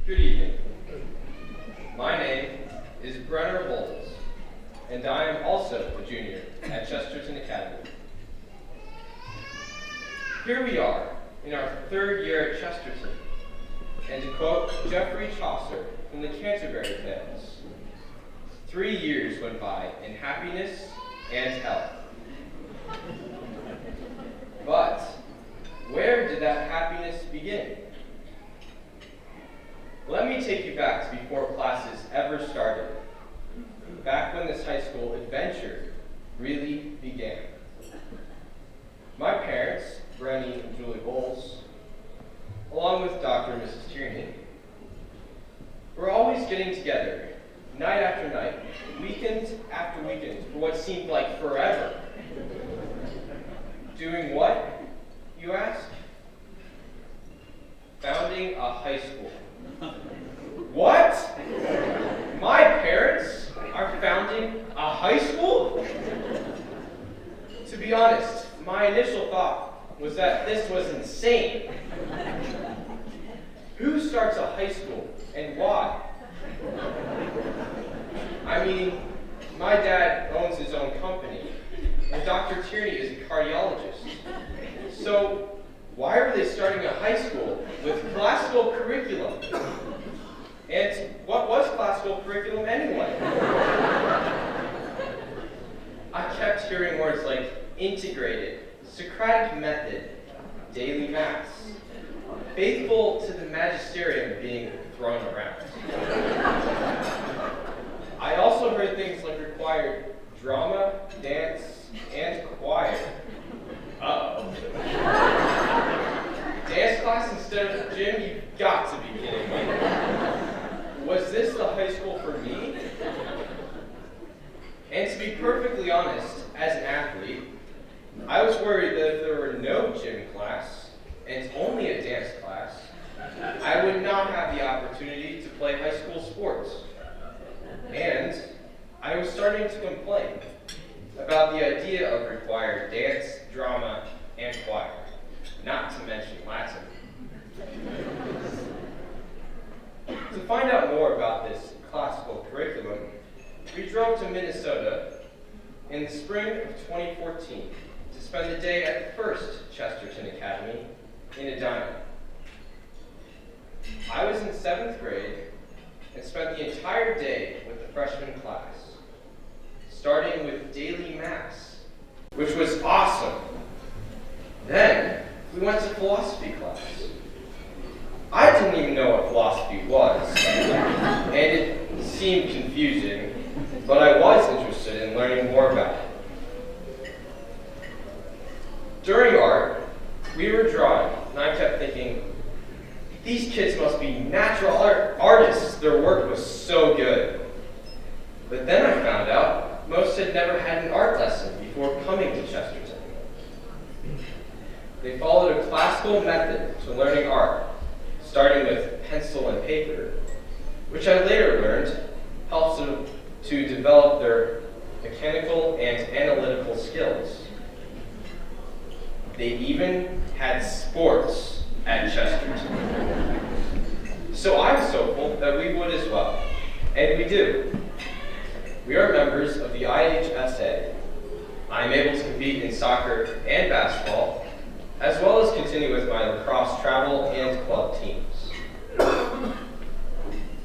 Good evening. My name is Brener Bowles, and I am also a junior at Chesterton Academy. Here we are in our third year at Chesterton, and to quote Geoffrey Chaucer from the Canterbury Tales, 3 years went by in happiness and health. But where did that happiness begin? Let me take you back to before classes ever started, back when this high school adventure really began. My parents, Brener and Julie Bowles, along with Dr. and Mrs. Tierney, were always getting together, night after night, weekend after weekend, for what seemed like forever. Doing what, you ask? Founding a high school. What? My parents are founding a high school? To be honest, my initial thought was that this was insane. Who starts a high school and why? I mean, my dad owns his own company, and Dr. Tierney is a cardiologist. So why are they starting a high school with classical curriculum? And what was classical curriculum anyway? I kept hearing words like integrated, Socratic method, daily mass, faithful to the magisterium being thrown around. I also heard things like required drama, dance, and choir. Uh-oh. Dance class instead of gym? You've got to be kidding me. Was this the high school for me? And to be perfectly honest, as an athlete, I was worried that if there were no gym class and only a dance class, I would not have the opportunity to play high school sports. And I was starting to complain about the idea of required dance, drama, and choir, not to mention Latin. To find out more about this classical curriculum, we drove to Minnesota in the spring of 2014 to spend the day at the first Chesterton Academy in Edina. I was in 7th grade and spent the entire day with the freshman class, starting with daily mass, which was awesome. Then we went to philosophy class. I didn't even know what philosophy was, and it seemed confusing, but I was interested in learning more about it. During art, we were drawing, and I kept thinking, these kids must be natural artists. Their work was so good. But then I found out most had never had an art lesson before coming to Chesterton. They followed a classical method to learning art, starting with pencil and paper, which I later learned helps them to develop their mechanical and analytical skills. They even had sports at Chesterton. So I was hopeful that we would as well, and we do. We are members of the IHSA. I am able to compete in soccer and basketball, as well as continue with my lacrosse travel and club teams.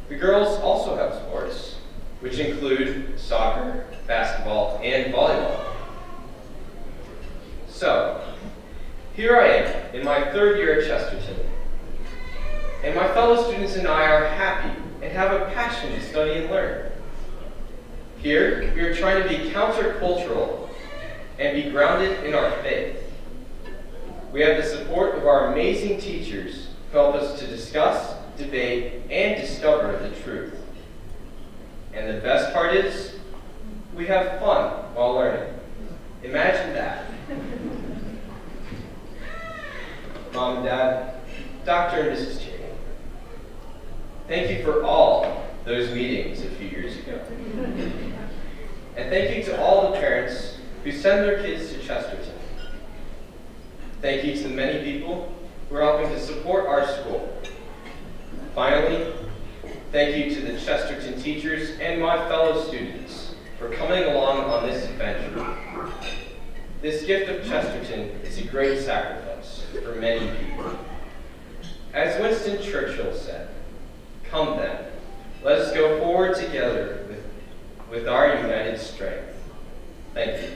The girls also have sports, which include soccer, basketball, and volleyball. So, here I am in my 3rd year at Chesterton, and my fellow students and I are happy and have a passion to study and learn. Here, we are trying to be countercultural and be grounded in our faith. We have the support of our amazing teachers who help us to discuss, debate, and discover the truth. And the best part is, we have fun while learning. Imagine that. Mom and Dad, Dr. and Mrs. Tierney, thank you for all those meetings a few years ago. And thank you to all the parents who send their kids to Chesterton. Thank you to the many people who are helping to support our school. Finally, Thank you to the Chesterton teachers and my fellow students for coming along on this adventure. This gift of Chesterton is a great sacrifice for many people. As Winston Churchill said, "Come then, let us go forward together with our united strength." Thank you.